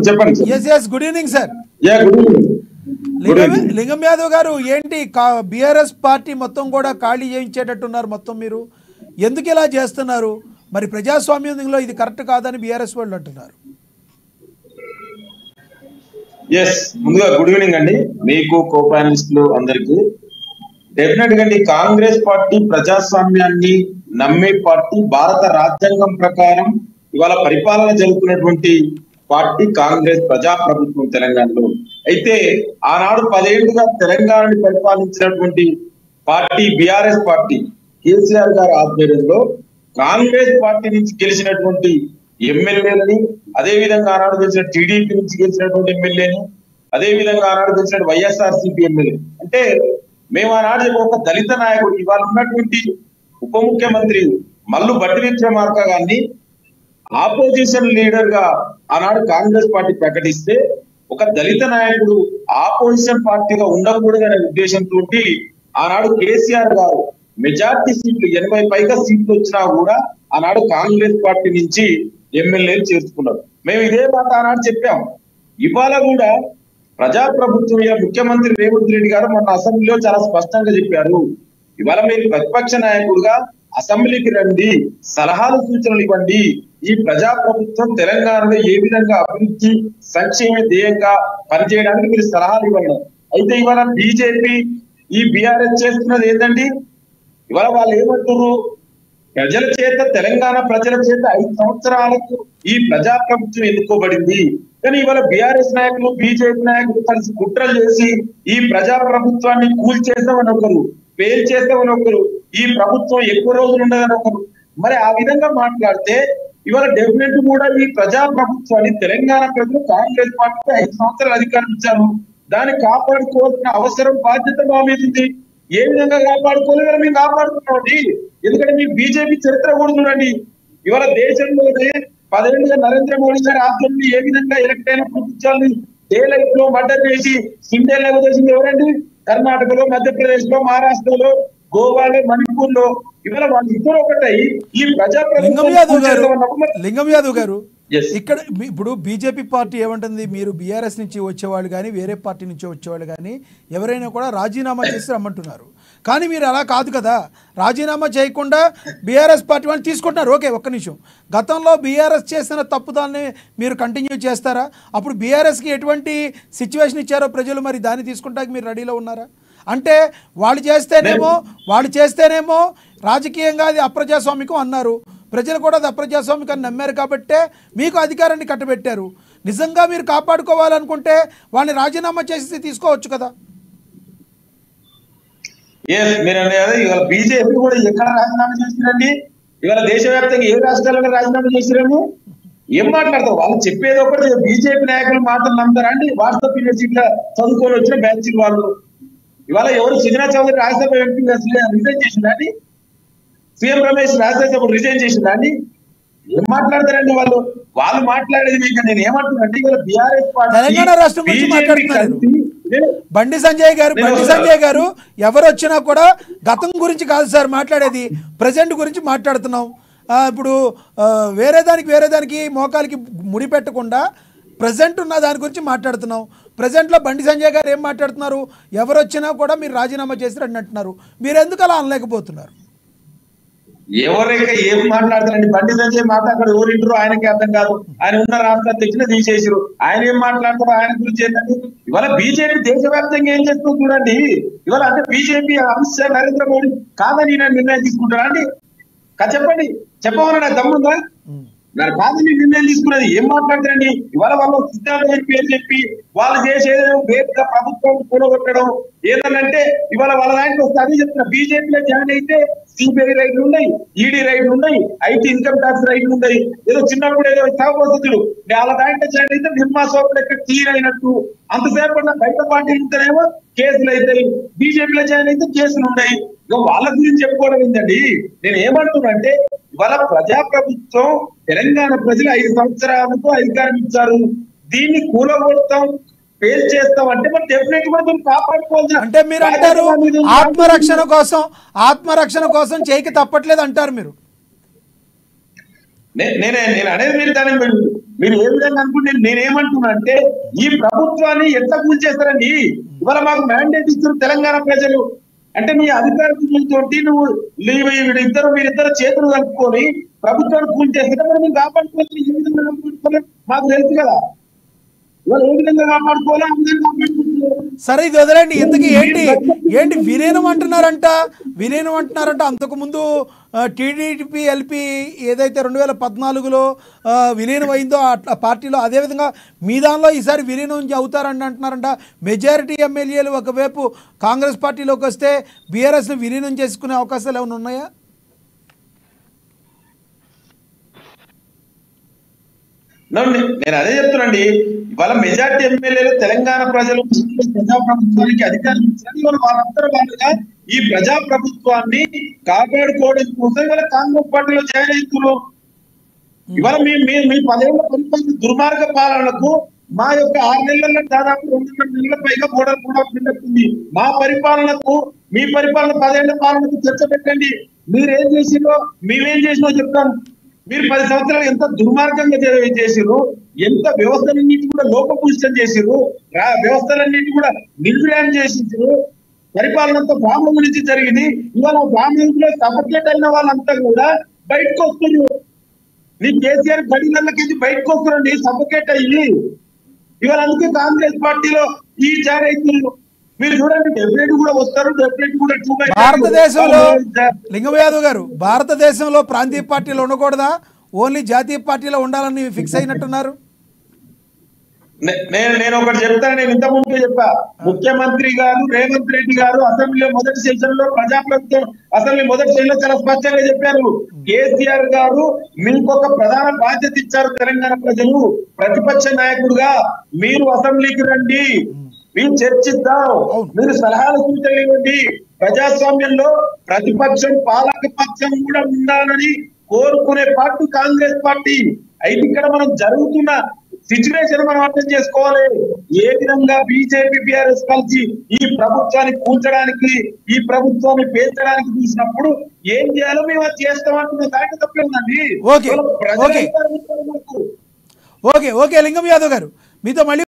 చెప్పండి. Good evening sir. Good evening. లింగం యాదవ్ గారు, ఏంటి బీఆర్ఎస్ పార్టీ మొత్తం కూడా ఖాళీ చేయించేటట్టున్నారు మొత్తం, మీరు ఎందుకు ఇలా చేస్తున్నారు? మరి ప్రజాస్వామ్యంలో ఇది కరెక్ట్ కాదని బీఆర్ఎస్ వాళ్ళు అంటున్నారు. ముందుగా గుడ్ ఈవినింగ్ అండి మీకు, కో ప్యానలిస్టులు అందరికి. డెఫినెట్ గా అండి, కాంగ్రెస్ పార్టీ ప్రజాస్వామ్యాన్ని నమ్మే పార్టీ. భారత రాజ్యాంగం ప్రకారం ఇవాళ పరిపాలన జరుగుతున్నటువంటి పార్టీ కాంగ్రెస్ ప్రజాప్రభుత్వం తెలంగాణలో. అయితే ఆనాడు 10 ఏళ్లుగా తెలంగాణని పరిపాలించినటువంటి పార్టీ బీఆర్ఎస్ పార్టీ, కేసీఆర్ గారి ఆధ్వర్యంలో కాంగ్రెస్ పార్టీ నుంచి గెలిచినటువంటి ఎమ్మెల్యేలని, అదే విధంగా ఆనాడు గెలిచిన టీడీపీ నుంచి గెలిచినటువంటి ఎమ్మెల్యేని, అదే విధంగా ఆనాడు గెలిచిన వైఎస్ఆర్సీపీ ఎమ్మెల్యే. అంటే మేము ఆనాడు ఒక దళిత నాయకుడు, ఇవాళ ఉన్నటువంటి ఉప ముఖ్యమంత్రి మల్లు భట్టి విక్రమార్క గారిని ఆపోజిషన్ లీడర్ గా ఆనాడు కాంగ్రెస్ పార్టీ ప్రకటిస్తే, ఒక దళిత నాయకుడు ఆపోజిషన్ పార్టీగా ఉండకూడదనే ఉద్దేశంతో ఆనాడు కేసీఆర్ గారు మెజార్టీ సీట్లు 80 పైగా సీట్లు వచ్చినా కూడా ఆనాడు కాంగ్రెస్ పార్టీ నుంచి ఎమ్మెల్యేలు చేర్చుకున్నారు. మేము ఇదే మాట ఆనాడు చెప్పాం. ఇవాళ కూడా ప్రజాప్రభుత్వం ముఖ్యమంత్రి రేవంత్ రెడ్డి గారు మొన్న అసెంబ్లీలో చాలా స్పష్టంగా చెప్పారు, ఇవాళ మీరు ప్రతిపక్ష నాయకుడుగా అసెంబ్లీకి రండి, సలహాలు సూచనలు ఇవ్వండి, ఈ ప్రజాప్రభుత్వం తెలంగాణలో ఏ విధంగా అభివృద్ధి సంక్షేమ ధ్యేయంగా పనిచేయడానికి మీరు సలహాలు ఇవ్వండి. అయితే ఇవాళ బీజేపీ ఈ బీఆర్ఎస్ చేస్తున్నది ఏంటండి, ఇవాళ వాళ్ళు ఏమంటారు, ప్రజల చేత, తెలంగాణ ప్రజల చేత 5 సంవత్సరాలకు ఈ ప్రజాప్రభుత్వం ఎన్నుకోబడింది. కానీ ఇవాళ బీఆర్ఎస్ నాయకులు, బీజేపీ నాయకులు కలిసి కుట్రలు చేసి ఈ ప్రజాప్రభుత్వాన్ని కూల్చేస్తామని ఒకరు, పేల్చేస్తామని ఒకరు, ఈ ప్రభుత్వం ఎక్కువ రోజులు ఉండదని ఒకరు. మరి ఆ విధంగా మాట్లాడితే ఇవాళ డెఫినెట్ కూడా ఈ ప్రజాప్రభుత్వాన్ని తెలంగాణ ప్రజలు కాంగ్రెస్ పార్టీకి 5 సంవత్సరాలు అధికారం ఇచ్చారు, దాన్ని కాపాడుకోవాల్సిన అవసరం, బాధ్యత మా మీద ఉంది. ఏ విధంగా కాపాడుకోలేదని మేము కాపాడుతున్నామండి. ఎందుకంటే మీ బీజేపీ చరిత్ర కూడా చూడండి. ఇవాళ దేశంలోనే 10 ఏళ్లుగా నరేంద్ర మోడీ గారి ఆధ్వర్యంలో ఏ విధంగా ఎలక్ట్ అయిన ప్రభుత్వాన్ని డే లైఫ్ లో మర్డర్ చేసి సిండేలా చేసింది ఎవరండి? కర్ణాటకలో, మధ్యప్రదేశ్ లో, మహారాష్ట్రలో, గోవాలో, మణిపూర్ లో. ఇవాళ వాళ్ళు ఇద్దరు ఒకటై ఈ లింగం యాదవ్ గారు, ఇక్కడ ఇప్పుడు బీజేపీ పార్టీ ఏమంటుంది, మీరు బీఆర్ఎస్ నుంచి వచ్చేవాళ్ళు కానీ వేరే పార్టీ నుంచి వచ్చేవాళ్ళు కానీ ఎవరైనా కూడా రాజీనామా చేసి రమ్మంటున్నారు. కానీ మీరు అలా కాదు కదా, రాజీనామా చేయకుండా బీఆర్ఎస్ పార్టీ వాళ్ళు తీసుకుంటున్నారు. ఓకే, ఒక్క నిమిషం, గతంలో బీఆర్ఎస్ చేసిన తప్పుదాన్ని మీరు కంటిన్యూ చేస్తారా? అప్పుడు బీఆర్ఎస్కి ఎటువంటి సిచ్యువేషన్ ఇచ్చారో ప్రజలు, మరి దాన్ని తీసుకుంటానికి మీరు రెడీలో ఉన్నారా? అంటే వాళ్ళు చేస్తేనేమో రాజకీయంగా అది అప్రజాస్వామికం అన్నారు, ప్రజలు కూడా అది అప్రజాస్వామికాన్ని నమ్మారు కాబట్టే మీకు అధికారాన్ని కట్టబెట్టారు. నిజంగా మీరు కాపాడుకోవాలనుకుంటే వాళ్ళని రాజీనామా చేసి తీసుకోవచ్చు కదా. ఇవాళ బీజేపీ కూడా ఎక్కడ రాజీనామా చేసిరండి? ఇవాళ దేశవ్యాప్తంగా ఏ రాష్ట్రాల్లో రాజీనామా చేసిరని ఏం మాట్లాడతారు? వాళ్ళు చెప్పేది ఒకటి, బీజేపీ నాయకులు మాత్రం నమ్ముతారా అండి? వాట్సాప్ యూనివర్సిటీలో చదువుకొని వచ్చిన బ్యాచ్ వాళ్ళు. ఇవాళ ఎవరు సుజనా చౌదరి రాజ్యసభ ఎంపీ రిజైన్ చేసిందండి? సీఎం రమేష్ రాజ్యసభ రిజైన్ చేసిందండి? ఏం మాట్లాడతారండి వాళ్ళు? వాళ్ళు మాట్లాడేది మీకు నేను ఏమంటున్నానంటే, ఇవాళ బీఆర్ఎస్ తెలంగాణ రాష్ట్రం గురించి మాట్లాడుతున్నారు. బండి సంజయ్ గారు ఎవరు వచ్చినా కూడా గతం గురించి కాదు సార్ మాట్లాడేది, ప్రజెంట్ గురించి మాట్లాడుతున్నాం. ఇప్పుడు వేరే దానికి మోకాలికి ముడి పెట్టకుండా ప్రజెంట్ ఉన్న దాని గురించి మాట్లాడుతున్నాం. ప్రజెంట్లో బండి సంజయ్ గారు ఏం మాట్లాడుతున్నారు, ఎవరు వచ్చినా కూడా మీరు రాజీనామా చేసిరని అంటున్నారు. మీరు ఎందుకు అలా అనలేకపోతున్నారు? ఎవరైతే ఏం మాట్లాడతారండి? బండి సంజయ్ మాట్లాడారు, ఎవరింటారో ఆయనకి అర్థం కాదు. ఆయన ఉన్న రాష్ట్ర అధ్యక్షులు తీసేసారు, ఆయన ఏం మాట్లాడతారో ఆయన గురించి ఏంటండి? ఇవాళ బీజేపీ దేశవ్యాప్తంగా ఏం చేస్తుందో చూడండి. ఇవాళ అంటే బీజేపీ, అమిత్ షా, నరేంద్ర మోడీ కాదని నిర్ణయం తీసుకుంటారా అండి? చెప్పండి, చెప్పమని నాకు దమ్ముందా? నాకు కాదని నిర్ణయం తీసుకున్నది ఏం మాట్లాడతారండి? ఇవాళ వాళ్ళు సిద్ధాంతం పేరు చెప్పి వాళ్ళు చేసేది వేదిక ప్రభుత్వం కూడగొట్టడం ఏదనంటే, ఇవాళ వాళ్ళ దాంట్లో వస్తే అదే చెప్తున్నా. బీజేపీలో జాయిన్ అయితే సిబిఐ రైడ్లు ఉన్నాయి, ఈడీ రైడ్లు ఉన్నాయి, ఐటీ ఇన్కమ్ ట్యాక్స్ రైడ్లు ఉన్నాయి. ఏదో చిన్నప్పుడు ఏదో వసతులు వాళ్ళ దాంట్లో జాయిన్ అయితే నిర్మా సోపులు ఎక్కడ క్లియర్ అయినట్టు అంతసేపు బయట పార్టీ ఉంటేనేమో కేసులు అవుతాయి, బీజేపీలో జాయిన్ అయితే కేసులు ఉన్నాయి. ఇక వాళ్ళ గురించి చెప్పుకోవడం ఏంటండి? నేను ఏమంటున్నానంటే, ఇవాళ ప్రజాప్రభుత్వం తెలంగాణ ప్రజలు 5 సంవత్సరాలకు అధికారం ఇచ్చారు, దీన్ని కూలగొడతాం, ఫెయిల్ చేస్తాం అంటే మరి డెఫినెట్ గా మనం కాపాడుకోవాలి. అంటే మీరు అంటారు ఆత్మరక్షణ కోసం చేయక తప్పట్లేదు అంటారు మీరు. నేను అనేది మీరు దాన్ని మీరు ఏ విధంగా అనుకుంటే నేనేమంటున్నా అంటే ఈ ప్రభుత్వాన్ని ఎట్లా కూల్చేస్తారండి? ఇవాళ మాకు మ్యాండేట్ ఇచ్చారు తెలంగాణ ప్రజలు. అంటే మీ అధికారులతోటి మీరిద్దరు చేతులు కలుపుకొని ప్రభుత్వాన్ని కూల్చేస్తే మరి మేము కాపాడుకోవాలి. ఏ విధంగా కాపాడుకోవాలి మాకు తెలుసు కదా. ఇవాళ ఏ విధంగా కాపాడుకోవాలో ఆ విధంగా కాపాడుకుంటున్నారు. సరే ఇది వదలండి. ఇంతకీ ఏంటి విలీనం అంటున్నారంట? అంతకు ముందు టీడీపీ ఎల్పీ ఏదైతే 2014లో విలీనం అయిందో ఆ పార్టీలో, అదేవిధంగా మీ దానిలో ఈసారి విలీనం అవుతారని అంటున్నారంట. మెజారిటీ ఎమ్మెల్యేలు ఒకవైపు కాంగ్రెస్ పార్టీలోకి వస్తే బీఆర్ఎస్ని విలీనం చేసుకునే అవకాశాలు ఏమైనా ఉన్నాయా? నేను అదే చెప్తున్నాండి. ఇవాళ మెజార్టీ ఎమ్మెల్యేలు తెలంగాణ ప్రజలు ప్రజాప్రభుత్వానికి అధికారం ఇచ్చారు. ఇవాళ వాళ్ళందరూ ఈ ప్రజాప్రభుత్వాన్ని కాపాడుకోవడం కోసం ఇవాళ కాంగ్రెస్ పార్టీలో జాయిన్ అవుతున్నారు. ఇవాళ మీ 10 ఏళ్ల పరిపాలన దుర్మార్గ పాలనకు మా యొక్క 6 నెలల్లో దాదాపు 2.5 నెలల పైగా బోర్డర్ కూడా పిల్లెత్తుంది. మా పరిపాలనకు మీ పరిపాలన 10 ఏళ్ల పాలనకు చర్చ పెట్టండి. మీరేం చేసిరో మేమేం చేసినో చెప్తాం. మీరు 10 సంవత్సరాలు ఎంత దుర్మార్గంగా చేసిరు, ఎంత వ్యవస్థలన్నిటి కూడా లోపభూయిష్టం చేసిరు, వ్యవస్థలన్నిటి కూడా నిర్వీర్యం చేసించారు. పరిపాలన అంతా బ్రాహ్మణుల నుంచి జరిగింది. ఇవాళ బ్రాహ్మణులు సఫకేట్ అయిన వాళ్ళంతా కూడా బయటకు వస్తున్నారు. నీ కేసీఆర్ గడిలకి బయటకు వస్తున్నారండి సఫకేట్ అయ్యి. ఇవాళ అందుకే కాంగ్రెస్ పార్టీలో ఈ జాయిన్ అవుతున్నారు. మీరు చూడండి, డెఫినెట్ కూడా వస్తారు. డెఫినెట్ కూడా భారతదేశంలో లింగం యాదవ్ గారు, భారతదేశంలో ప్రాంతీయ పార్టీలు ఉండకూడదా, ఓన్లీ జాతీయ పార్టీలో ఉండాలని ఫిక్స్ అయినట్టున్నారు? నేను ఒకటి చెప్తాను. నేను ఇంత ముందే చెప్పా. ముఖ్యమంత్రి గారు రేవంత్ రెడ్డి గారు అసెంబ్లీ మొదటి సెషన్ లో ప్రజాప్రభుత్వం అసెంబ్లీ మొదటి సెషన్ లో చాలా స్పష్టంగా చెప్పారు. కేసీఆర్ గారు మీకు ఒక ప్రధాన బాధ్యత ఇచ్చారు. తెలంగాణ ప్రజలు ప్రతిపక్ష నాయకుడుగా మీరు అసెంబ్లీకి రండి, మేము చర్చిద్దాం, మీరు సలహాలు సూచనలు ఇవ్వండి. ప్రజాస్వామ్యంలో ప్రతిపక్షం పాలక పక్షం కూడా ఉండాలని కోరుకునే పార్టీ కాంగ్రెస్ పార్టీ. అయితే ఇక్కడ మనం జరుగుతున్న సిచ్యువేషన్ మనం అర్థం చేసుకోవాలి. ఏ విధంగా బీజేపీ బీఆర్ఎస్ కలిసి ఈ ప్రభుత్వాన్ని కూల్చడానికి, ఈ ప్రభుత్వాన్ని పేర్చడానికి చూసినప్పుడు ఏం చేయాలో మేము అది చేస్తామంటున్న దాంట్లో తప్పే ఉందండి. ఓకే లింగం యాదవ్ గారు, మీతో మళ్ళీ